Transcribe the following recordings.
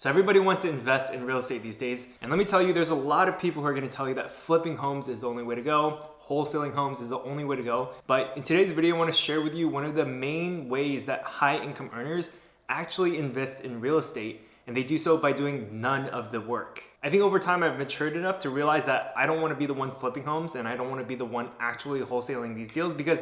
So everybody wants to invest in real estate these days. And let me tell you, there's a lot of people who are gonna tell you that flipping homes is the only way to go. Wholesaling homes is the only way to go. But in today's video, I wanna share with you one of the main ways that high income earners actually invest in real estate, and they do so by doing none of the work. I think over time I've matured enough to realize that I don't wanna be the one flipping homes, and I don't wanna be the one actually wholesaling these deals, because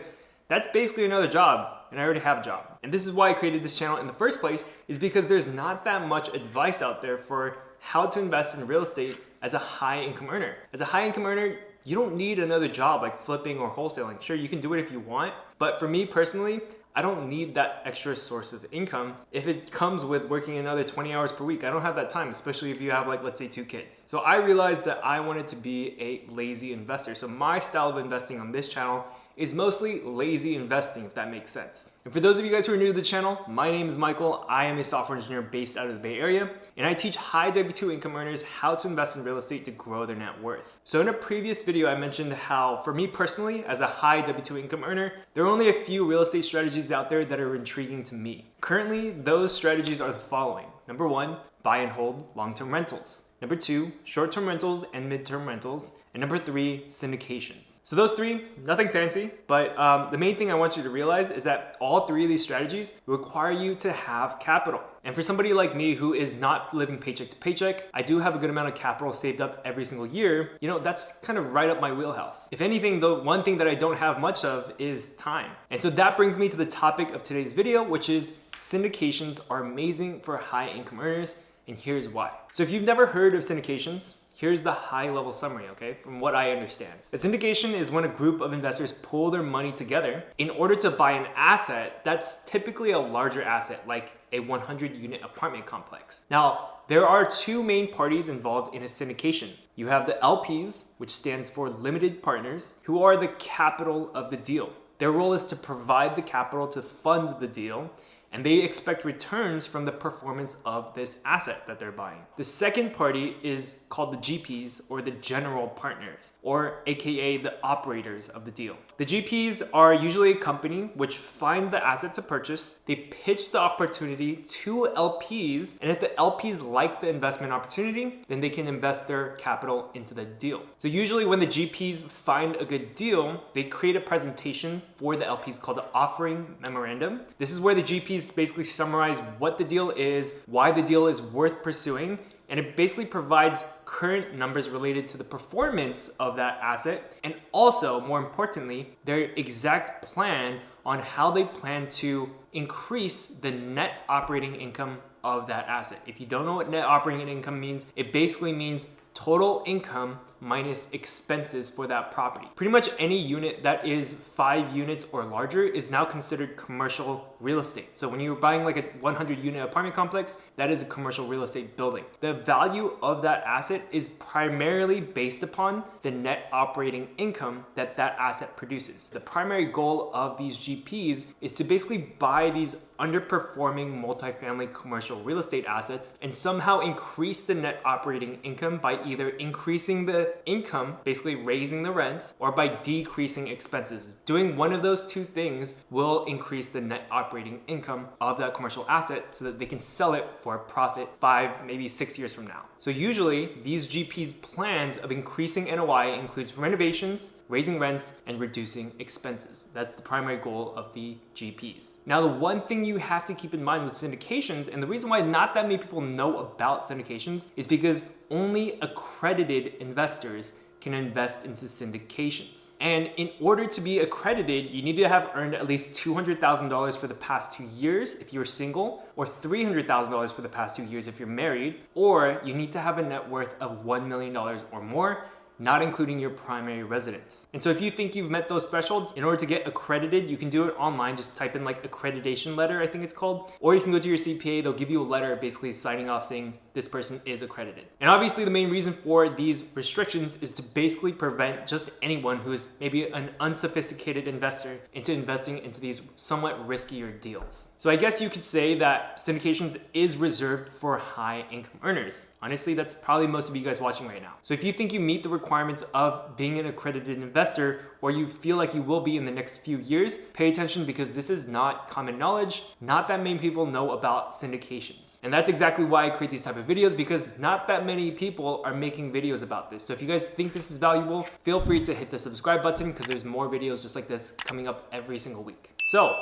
that's basically another job, and I already have a job. And this is why I created this channel in the first place, is because there's not that much advice out there for how to invest in real estate as a high income earner. As a high income earner, you don't need another job like flipping or wholesaling. Sure, you can do it if you want, but for me personally, I don't need that extra source of income if it comes with working another 20 hours per week. I don't have that time, especially if you have, like, let's say 2 kids. So I realized that I wanted to be a lazy investor. So my style of investing on this channel is mostly lazy investing, if that makes sense. And for those of you guys who are new to the channel, my name is Michael. I am a software engineer based out of the Bay Area, and I teach high W2 income earners how to invest in real estate to grow their net worth. So in a previous video, I mentioned how, for me personally, as a high W2 income earner, there are only a few real estate strategies out there that are intriguing to me. Currently, those strategies are the following. Number 1, buy and hold long-term rentals. Number 2, short-term rentals and mid-term rentals. And number 3, syndications. So those 3, nothing fancy, but the main thing I want you to realize is that all 3 of these strategies require you to have capital. And for somebody like me who is not living paycheck to paycheck, I do have a good amount of capital saved up every single year. You know, that's kind of right up my wheelhouse. If anything, the one thing that I don't have much of is time. And so that brings me to the topic of today's video, which is syndications are amazing for high income earners, and here's why. So if you've never heard of syndications, here's the high-level summary, okay, from what I understand. A syndication is when a group of investors pool their money together in order to buy an asset that's typically a larger asset, like a 100-unit apartment complex. Now, there are 2 main parties involved in a syndication. You have the LPs, which stands for limited partners, who are the capital of the deal. Their role is to provide the capital to fund the deal, and they expect returns from the performance of this asset that they're buying. The second party is called the GPs, or the general partners, or AKA the operators of the deal. The GPs are usually a company which find the asset to purchase, they pitch the opportunity to LPs, and if the LPs like the investment opportunity, then they can invest their capital into the deal. So usually when the GPs find a good deal, they create a presentation for the LPs called the offering memorandum. This is where the GPs basically summarize what the deal is, why the deal is worth pursuing, and it basically provides current numbers related to the performance of that asset, and also, more importantly, their exact plan on how they plan to increase the net operating income of that asset. If you don't know what net operating income means, it basically means total income minus expenses for that property. Pretty much any unit that is 5 units or larger is now considered commercial real estate. So when you're buying like a 100-unit apartment complex, that is a commercial real estate building. The value of that asset is primarily based upon the net operating income that that asset produces. The primary goal of these GPs is to basically buy these underperforming multifamily commercial real estate assets and somehow increase the net operating income by either increasing the income, basically raising the rents, or by decreasing expenses. Doing one of those 2 things will increase the net operating income of that commercial asset so that they can sell it for a profit 5, maybe 6 years from now. So usually these GPs' plans of increasing NOI includes renovations, raising rents, and reducing expenses. That's the primary goal of the GPs. Now, the one thing you have to keep in mind with syndications, and the reason why not that many people know about syndications, is because only accredited investors can invest into syndications. And in order to be accredited, you need to have earned at least $200,000 for the past 2 years if you're single, or $300,000 for the past 2 years if you're married, or you need to have a net worth of $1 million or more, not including your primary residence. And so if you think you've met those thresholds, in order to get accredited, you can do it online. Just type in like accreditation letter, I think it's called. Or you can go to your CPA, they'll give you a letter basically signing off saying this person is accredited. And obviously the main reason for these restrictions is to basically prevent just anyone who is maybe an unsophisticated investor into investing into these somewhat riskier deals. So I guess you could say that syndications is reserved for high income earners. Honestly, that's probably most of you guys watching right now. So if you think you meet the requirements requirements of being an accredited investor, or you feel like you will be in the next few years, pay attention because this is not common knowledge. Not that many people know about syndications. And that's exactly why I create these type of videos, because not that many people are making videos about this. So if you guys think this is valuable, feel free to hit the subscribe button because there's more videos just like this coming up every single week. So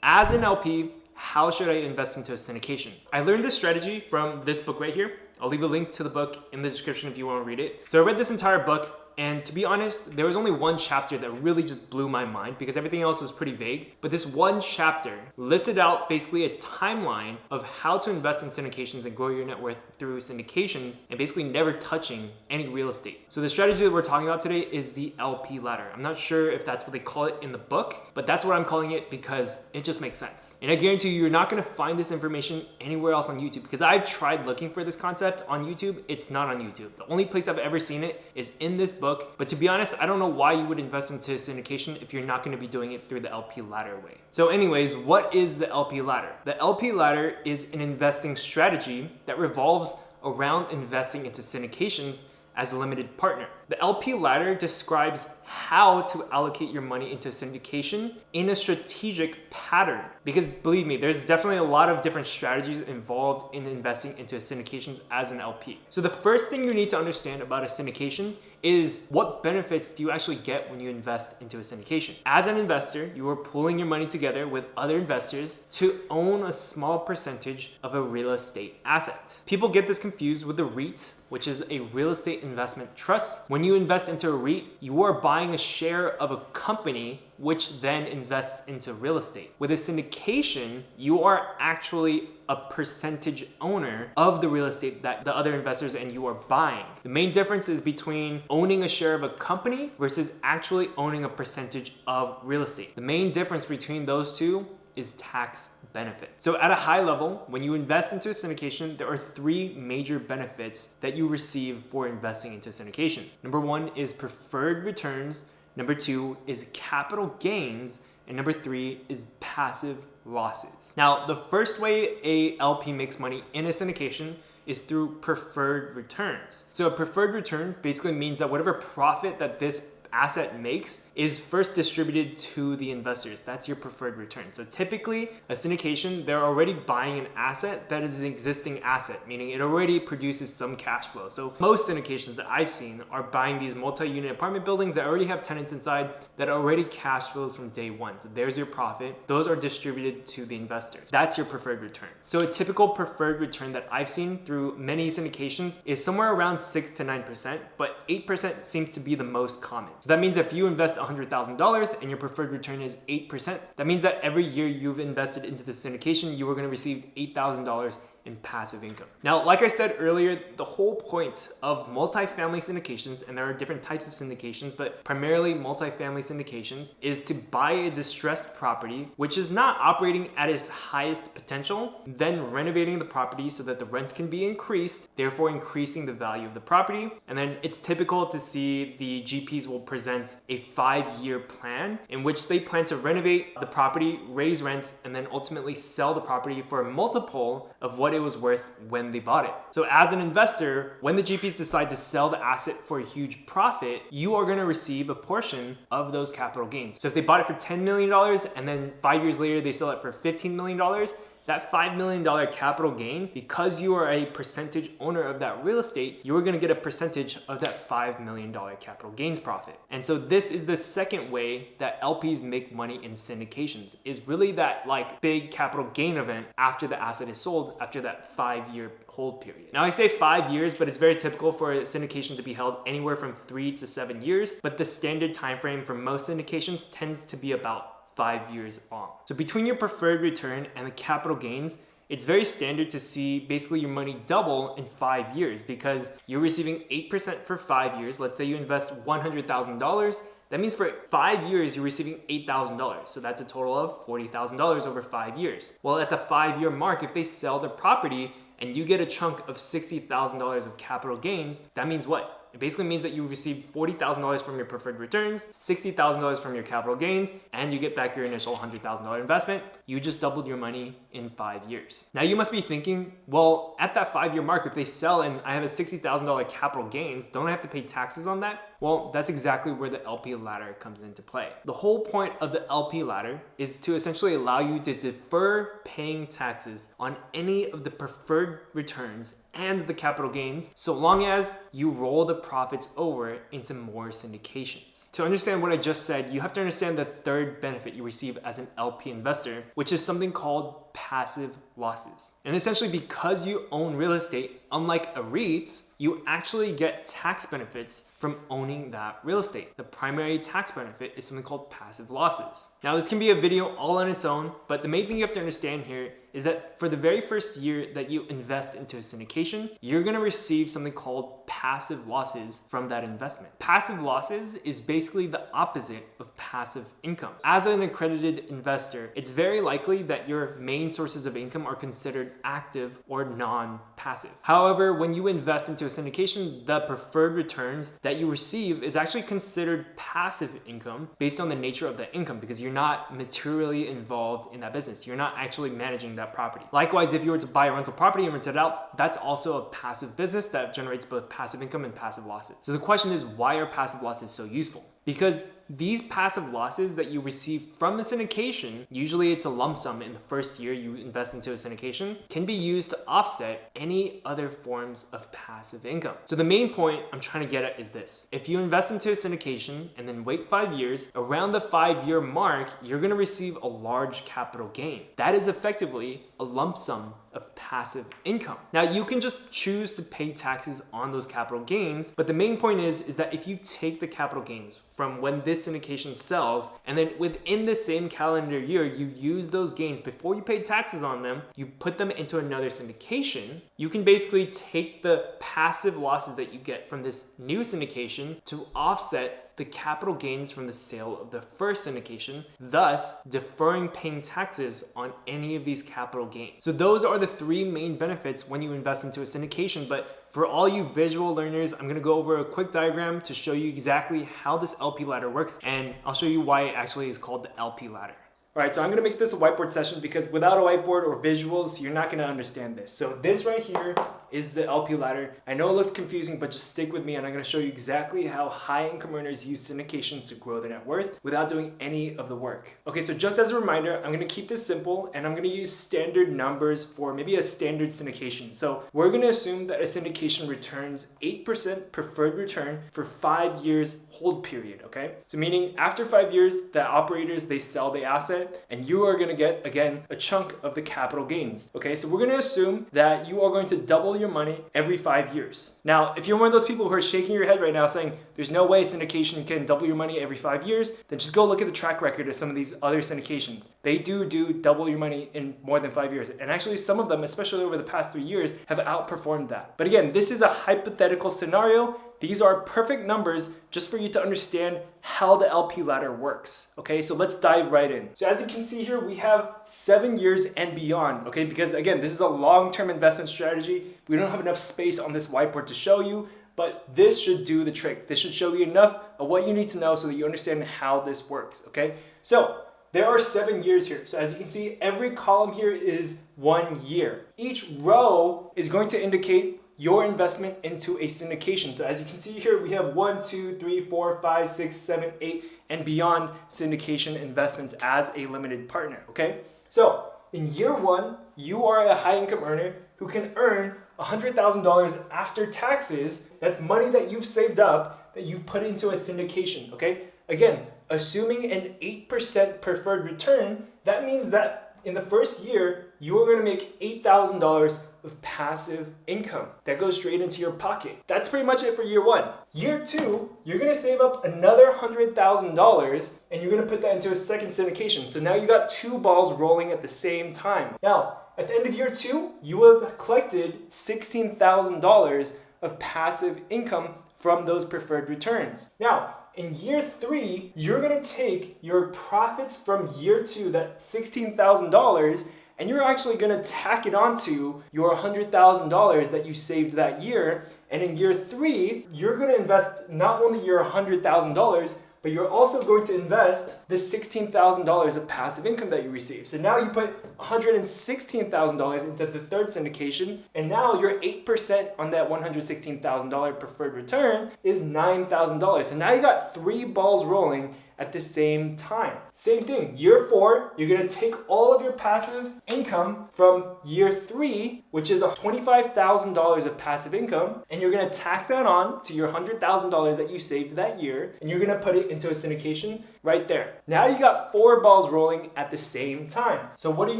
as an LP, how should I invest into a syndication? I learned this strategy from this book right here. I'll leave a link to the book in the description if you want to read it. So I read this entire book, and to be honest, there was only one chapter that really just blew my mind because everything else was pretty vague. But this one chapter listed out basically a timeline of how to invest in syndications and grow your net worth through syndications and basically never touching any real estate. So the strategy that we're talking about today is the LP ladder. I'm not sure if that's what they call it in the book, but that's what I'm calling it because it just makes sense. And I guarantee you, you're not going to find this information anywhere else on YouTube because I've tried looking for this concept on YouTube. It's not on YouTube. The only place I've ever seen it is in this book. But to be honest, I don't know why you would invest into syndication if you're not going to be doing it through the LP ladder way. So anyways, what is the LP ladder? The LP ladder is an investing strategy that revolves around investing into syndications as a limited partner. The LP ladder describes how to allocate your money into syndication in a strategic pattern. Because believe me, there's definitely a lot of different strategies involved in investing into syndications as an LP. So the first thing you need to understand about a syndication is what benefits do you actually get when you invest into a syndication. As an investor, you are pooling your money together with other investors to own a small percentage of a real estate asset. People get this confused with the REIT, which is a real estate investment trust. When you invest into a REIT, you are buying a share of a company which then invests into real estate. With a syndication, you are actually a percentage owner of the real estate that the other investors and you are buying. The main difference is between owning a share of a company versus actually owning a percentage of real estate. The main difference between those two is tax benefit. So at a high level, when you invest into a syndication, there are three major benefits that you receive for investing into syndication. Number one is preferred returns. Number two is capital gains. And number three is passive losses. Now, the first way a LP makes money in a syndication is through preferred returns. So a preferred return basically means that whatever profit that this asset makes is first distributed to the investors. That's your preferred return. So typically a syndication, they're already buying an asset that is an existing asset, meaning it already produces some cash flow. So most syndications that I've seen are buying these multi-unit apartment buildings that already have tenants inside that already cash flows from day one. So there's your profit. Those are distributed to the investors. That's your preferred return. So a typical preferred return that I've seen through many syndications is somewhere around 6 to 9%, but 8% seems to be the most common. So that means if you invest $100,000 and your preferred return is 8%, that means that every year you've invested into the syndication, you are going to receive $8,000 in passive income. Now, like I said earlier, the whole point of multifamily syndications, and there are different types of syndications, but primarily multifamily syndications, is to buy a distressed property which is not operating at its highest potential, then renovating the property so that the rents can be increased, therefore increasing the value of the property. And then it's typical to see the GPs will present a 5-year plan in which they plan to renovate the property, raise rents, and then ultimately sell the property for a multiple of what it was worth when they bought it. So as an investor, when the GPs decide to sell the asset for a huge profit, you are going to receive a portion of those capital gains. So if they bought it for $10 million and then 5 years later they sell it for $15 million, that $5 million capital gain, because you are a percentage owner of that real estate, you are going to get a percentage of that $5 million capital gains profit. And so this is the second way that LPs make money in syndications, is really that like big capital gain event after the asset is sold, after that 5-year hold period. Now I say 5 years, but it's very typical for a syndication to be held anywhere from 3 to 7 years. But the standard time frame for most syndications tends to be about 5 years long. So between your preferred return and the capital gains, it's very standard to see basically your money double in 5 years because you're receiving 8% for 5 years. Let's say you invest $100,000. That means for 5 years, you're receiving $8,000. So that's a total of $40,000 over 5 years. Well, at the 5-year mark, if they sell the property and you get a chunk of $60,000 of capital gains, that means what? It basically means that you receive $40,000 from your preferred returns, $60,000 from your capital gains, and you get back your initial $100,000 investment. You just doubled your money in 5 years. Now you must be thinking, well, at that 5-year mark, if they sell and I have a $60,000 capital gains, don't I have to pay taxes on that? Well, that's exactly where the LP ladder comes into play. The whole point of the LP ladder is to essentially allow you to defer paying taxes on any of the preferred returns and the capital gains, so long as you roll the profits over into more syndications. To understand what I just said, you have to understand the third benefit you receive as an LP investor, which is something called passive losses. And essentially, because you own real estate, unlike a REIT, you actually get tax benefits from owning that real estate. The primary tax benefit is something called passive losses. Now, this can be a video all on its own, but the main thing you have to understand here is that for the very first year that you invest into a syndication, you're gonna receive something called passive losses from that investment. Passive losses is basically the opposite of passive income. As an accredited investor, it's very likely that your main sources of income are considered active or non-passive. However, when you invest into a syndication, the preferred returns that you receive is actually considered passive income based on the nature of the income, because you're not materially involved in that business. You're not actually managing that property. Likewise, if you were to buy a rental property and rent it out, that's also a passive business that generates both passive income and passive losses. So the question is, why are passive losses so useful? Because these passive losses that you receive from the syndication, usually it's a lump sum in the first year you invest into a syndication, can be used to offset any other forms of passive income. So the main point I'm trying to get at is this. If you invest into a syndication and then wait 5 years, around the 5-year mark, you're gonna receive a large capital gain. That is effectively a lump sum of passive income. Now you can just choose to pay taxes on those capital gains, but the main point is that if you take the capital gains from when this syndication sells, and then within the same calendar year, you use those gains before you pay taxes on them, you put them into another syndication, you can basically take the passive losses that you get from this new syndication to offset the capital gains from the sale of the first syndication, thus deferring paying taxes on any of these capital gains. So those are the 3 main benefits when you invest into a syndication. But for all you visual learners, I'm gonna go over a quick diagram to show you exactly how this LP ladder works, and I'll show you why it actually is called the LP ladder. All right, so I'm gonna make this a whiteboard session because without a whiteboard or visuals, you're not gonna understand this. So this right here is the LP ladder. I know it looks confusing, but just stick with me and I'm gonna show you exactly how high income earners use syndications to grow their net worth without doing any of the work. Okay, so just as a reminder, I'm gonna keep this simple and I'm gonna use standard numbers for maybe a standard syndication. So we're gonna assume that a syndication returns 8% preferred return for 5 years hold period, okay? So meaning after 5 years, the operators, they sell the asset and you are gonna get, again, a chunk of the capital gains, okay? So we're gonna assume that you are going to double your money every 5 years. Now, if you're one of those people who are shaking your head right now saying, there's no way syndication can double your money every 5 years, then just go look at the track record of some of these other syndications. They do double your money in more than 5 years. And actually some of them, especially over the past 3 years, have outperformed that. But again, this is a hypothetical scenario. These are perfect numbers just for you to understand how the LP ladder works, okay? So let's dive right in. So as you can see here, we have 7 years and beyond, okay? Because again, this is a long-term investment strategy. We don't have enough space on this whiteboard to show you, but this should do the trick. This should show you enough of what you need to know so that you understand how this works, okay? So there are 7 years here. So as you can see, every column here is 1 year. Each row is going to indicate your investment into a syndication. So as you can see here, we have 1, 2, 3, 4, 5, 6, 7, 8, and beyond syndication investments as a limited partner, okay? So in year 1, you are a high income earner who can earn $100,000 after taxes. That's money that you've saved up that you've put into a syndication, okay? Again, assuming an 8% preferred return, that means that in the first year, you are gonna make $8,000 of passive income that goes straight into your pocket. That's pretty much it for year 1. Year 2, you're gonna save up another $100,000 and you're gonna put that into a second syndication. So now you got 2 balls rolling at the same time. Now, at the end of year 2, you will have collected $16,000 of passive income from those preferred returns. Now, in year 3, you're gonna take your profits from year 2, that $16,000, and you're actually going to tack it onto your $100,000 that you saved that year. And in year 3, you're going to invest not only your $100,000, but you're also going to invest the $16,000 of passive income that you received. So now you put $116,000 into the third syndication, and now your 8% on that $116,000 preferred return is $9,000. So now you got 3 balls rolling at the same time. Same thing, year 4, you're gonna take all of your passive income from year 3, which is $25,000 of passive income, and you're gonna tack that on to your $100,000 that you saved that year, and you're gonna put it into a syndication right there. Now you got 4 balls rolling at the same time. So what are you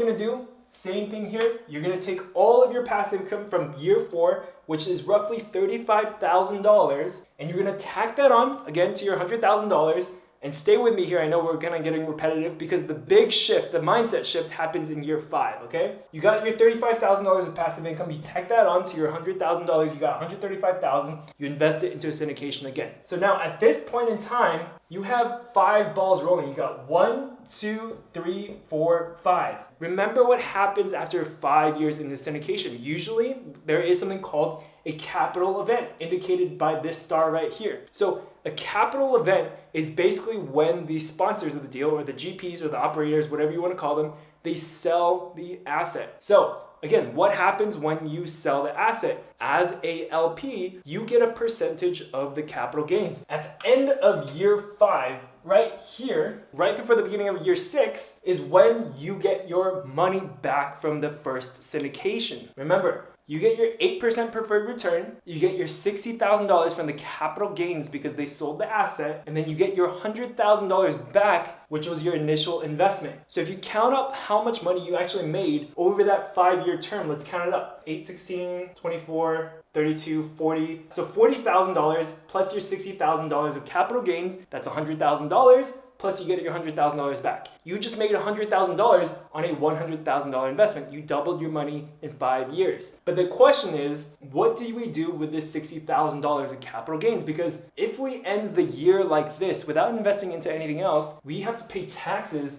gonna do? Same thing here. You're gonna take all of your passive income from year 4, which is roughly $35,000, and you're gonna tack that on again to your $100,000. And stay with me here, I know we're kind of getting repetitive because the big shift, the mindset shift happens in year 5, okay? You got your $35,000 of passive income, you tack that on to your $100,000, you got $135,000, you invest it into a syndication again. So now at this point in time, you have 5 balls rolling. You got 1, 2, 3, 4, 5. Remember what happens after 5 years in the syndication. Usually there is something called a capital event indicated by this star right here. So a capital event is basically when the sponsors of the deal, or the GPs or the operators, whatever you want to call them, they sell the asset. So again, what happens when you sell the asset? As a LP, you get a percentage of the capital gains. At the end of year 5, right here, right before the beginning of year 6, is when you get your money back from the first syndication. Remember, you get your 8% preferred return, you get your $60,000 from the capital gains because they sold the asset, and then you get your $100,000 back, which was your initial investment. So if you count up how much money you actually made over that 5-year term, let's count it up. 8, 16, 24, 32, 40. So $40,000 plus your $60,000 of capital gains, that's $100,000. Plus you get your $100,000 back. You just made $100,000 on a $100,000 investment. You doubled your money in 5 years. But the question is, what do we do with this $60,000 of capital gains? Because if we end the year like this without investing into anything else, we have to pay taxes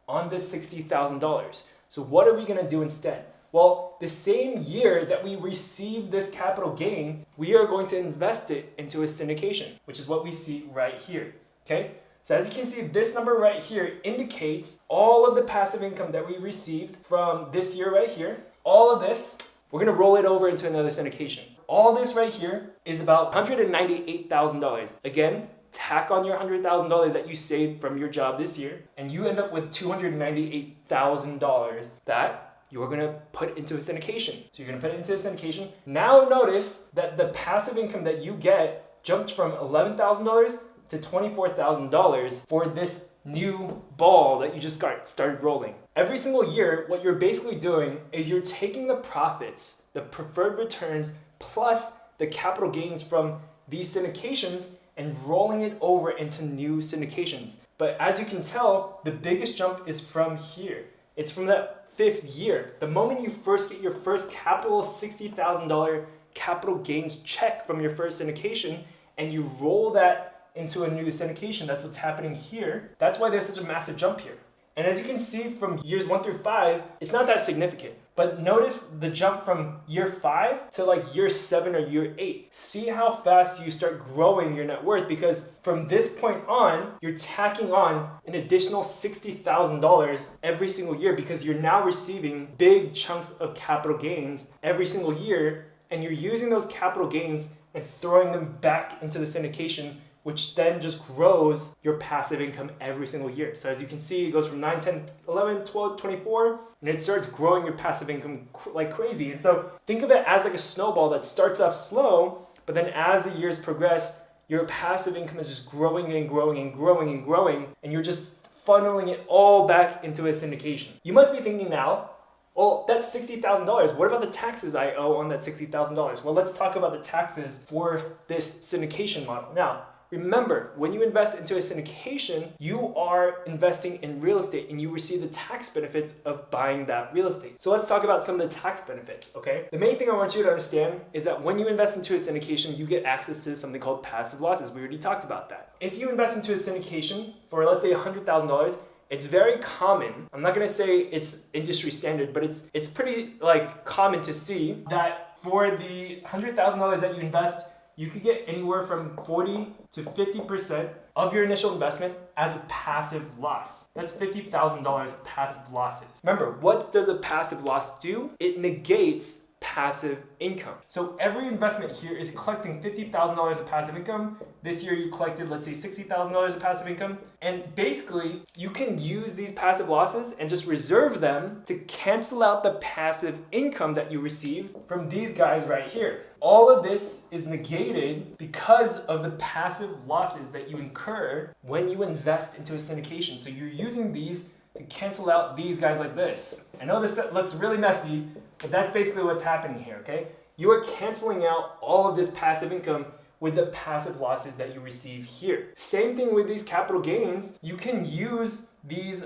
on this $60,000. So what are we gonna do instead? Well, the same year that we receive this capital gain, we are going to invest it into a syndication, which is what we see right here, okay? So as you can see, this number right here indicates all of the passive income that we received from this year right here. All of this, we're gonna roll it over into another syndication. All this right here is about $198,000. Again, tack on your $100,000 that you saved from your job this year, and you end up with $298,000 that you're gonna put into a syndication. So you're gonna put it into a syndication. Now notice that the passive income that you get jumped from $11,000 to $24,000 for this new ball that you just started rolling. Every single year, what you're basically doing is you're taking the profits, the preferred returns, plus the capital gains from these syndications and rolling it over into new syndications. But as you can tell, the biggest jump is from here. It's from that 5th year. The moment you first get your first capital $60,000 capital gains check from your first syndication, and you roll that into a new syndication, that's what's happening here. That's why there's such a massive jump here. And as you can see from years 1 through 5, it's not that significant. But notice the jump from year 5 to like year 7 or year 8. See how fast you start growing your net worth, because from this point on, you're tacking on an additional $60,000 every single year because you're now receiving big chunks of capital gains every single year, and you're using those capital gains and throwing them back into the syndication, which then just grows your passive income every single year. So as you can see, it goes from 9, 10, 11, 12, 24, and it starts growing your passive income like crazy. And so think of it as like a snowball that starts off slow, but then as the years progress, your passive income is just growing and growing and growing and growing, and you're just funneling it all back into a syndication. You must be thinking now, well, that's $60,000. What about the taxes I owe on that $60,000? Well, let's talk about the taxes for this syndication model. Now, remember, when you invest into a syndication, you are investing in real estate and you receive the tax benefits of buying that real estate. So let's talk about some of the tax benefits, okay? The main thing I want you to understand is that when you invest into a syndication, you get access to something called passive losses. We already talked about that. If you invest into a syndication for, let's say, $100,000, it's very common. I'm not gonna say it's industry standard, but it's pretty like common to see that for the $100,000 that you invest, you could get anywhere from 40 to 50% of your initial investment as a passive loss. That's $50,000 of passive losses. Remember, what does a passive loss do? It negates passive income. So every investment here is collecting $50,000 of passive income. This year you collected, let's say, $60,000 of passive income. And basically, you can use these passive losses and just reserve them to cancel out the passive income that you receive from these guys right here. All of this is negated because of the passive losses that you incur when you invest into a syndication. So you're using these to cancel out these guys like this. I know this looks really messy, but that's basically what's happening here, okay? You are canceling out all of this passive income with the passive losses that you receive here. Same thing with these capital gains. You can use these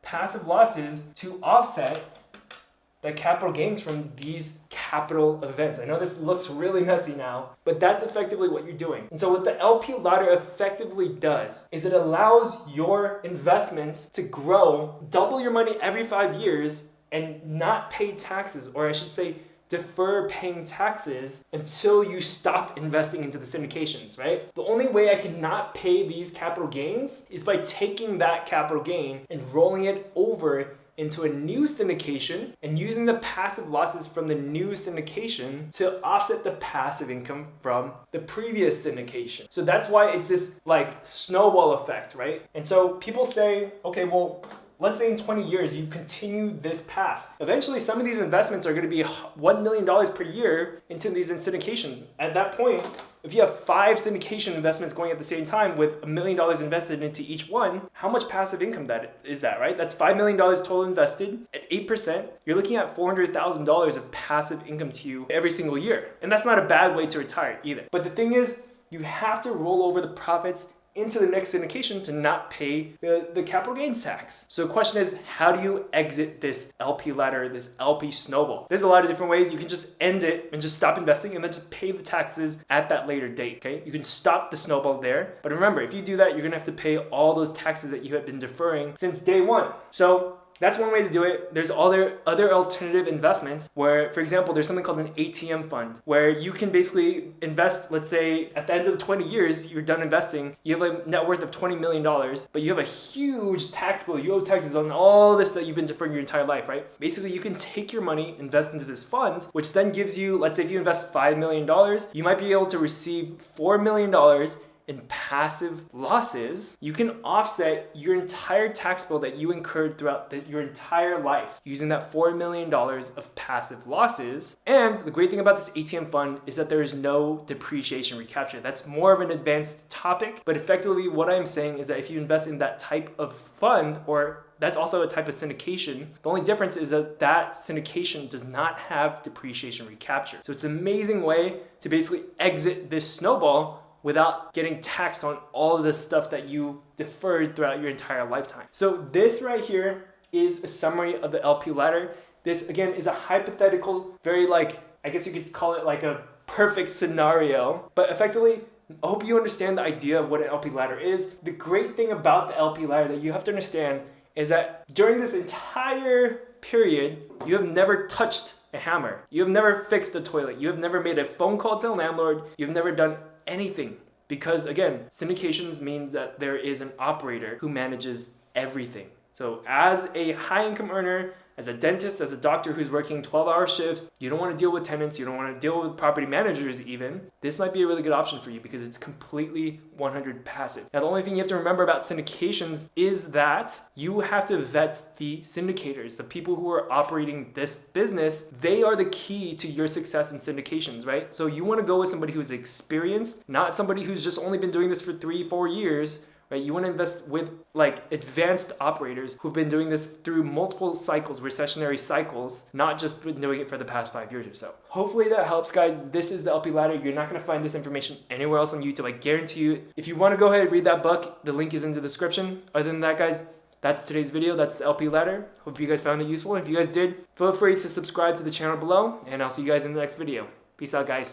passive losses to offset the capital gains from these capital events. I know this looks really messy now, but that's effectively what you're doing. And so what the LP ladder effectively does is it allows your investments to grow, double your money every 5 years, and not pay taxes, or I should say defer paying taxes until you stop investing into the syndications, right? The only way I can not pay these capital gains is by taking that capital gain and rolling it over into a new syndication and using the passive losses from the new syndication to offset the passive income from the previous syndication. So that's why it's this like snowball effect, right? And so people say, okay, well, let's say in 20 years you continue this path. Eventually, some of these investments are going to be $1 million per year into these syndications. At that point, if you have 5 syndication investments going at the same time with $1 million invested into each one, how much passive income is that, right? That's $5 million total invested at 8%. You're looking at $400,000 of passive income to you every single year. And that's not a bad way to retire either. But the thing is, you have to roll over the profits into the next syndication to not pay the capital gains tax. So the question is, how do you exit this LP ladder, this LP snowball? There's a lot of different ways. You can just end it and just stop investing and then just pay the taxes at that later date, okay? You can stop the snowball there. But remember, if you do that, you're gonna have to pay all those taxes that you have been deferring since day one. So that's one way to do it. There's other alternative investments where, for example, there's something called an ATM fund where you can basically invest, let's say at the end of the 20 years, you're done investing, you have a net worth of $20 million, but you have a huge tax bill. You owe taxes on all this that you've been deferring your entire life, right? Basically, you can take your money, invest into this fund, which then gives you, let's say if you invest $5 million, you might be able to receive $4 million in passive losses. You can offset your entire tax bill that you incurred throughout your entire life using that $4 million of passive losses. And the great thing about this ATM fund is that there is no depreciation recapture. That's more of an advanced topic, but effectively what I'm saying is that if you invest in that type of fund, or that's also a type of syndication, the only difference is that that syndication does not have depreciation recapture. So it's an amazing way to basically exit this snowball without getting taxed on all of the stuff that you deferred throughout your entire lifetime. So this right here is a summary of the LP ladder. This again is a hypothetical, very I guess you could call it like a perfect scenario, but effectively, I hope you understand the idea of what an LP ladder is. The great thing about the LP ladder that you have to understand is that during this entire period, you have never touched a hammer. You have never fixed a toilet. You have never made a phone call to a landlord. You've never done anything, because again, syndications means that there is an operator who manages everything. So as a high income earner, as a dentist, as a doctor who's working 12-hour shifts, you don't want to deal with tenants, you don't want to deal with property managers even, this might be a really good option for you because it's completely 100% passive. Now, the only thing you have to remember about syndications is that you have to vet the syndicators, the people who are operating this business. They are the key to your success in syndications, right? So you want to go with somebody who's experienced, not somebody who's just only been doing this for 3-4 years, right? You want to invest with advanced operators who've been doing this through multiple cycles, recessionary cycles, not just been doing it for the past 5 years or so. Hopefully that helps, guys. This is the LP ladder. You're not going to find this information anywhere else on YouTube. I guarantee you. If you want to go ahead and read that book, the link is in the description. Other than that, guys, that's today's video. That's the LP ladder. Hope you guys found it useful. If you guys did, feel free to subscribe to the channel below, and I'll see you guys in the next video. Peace out, guys.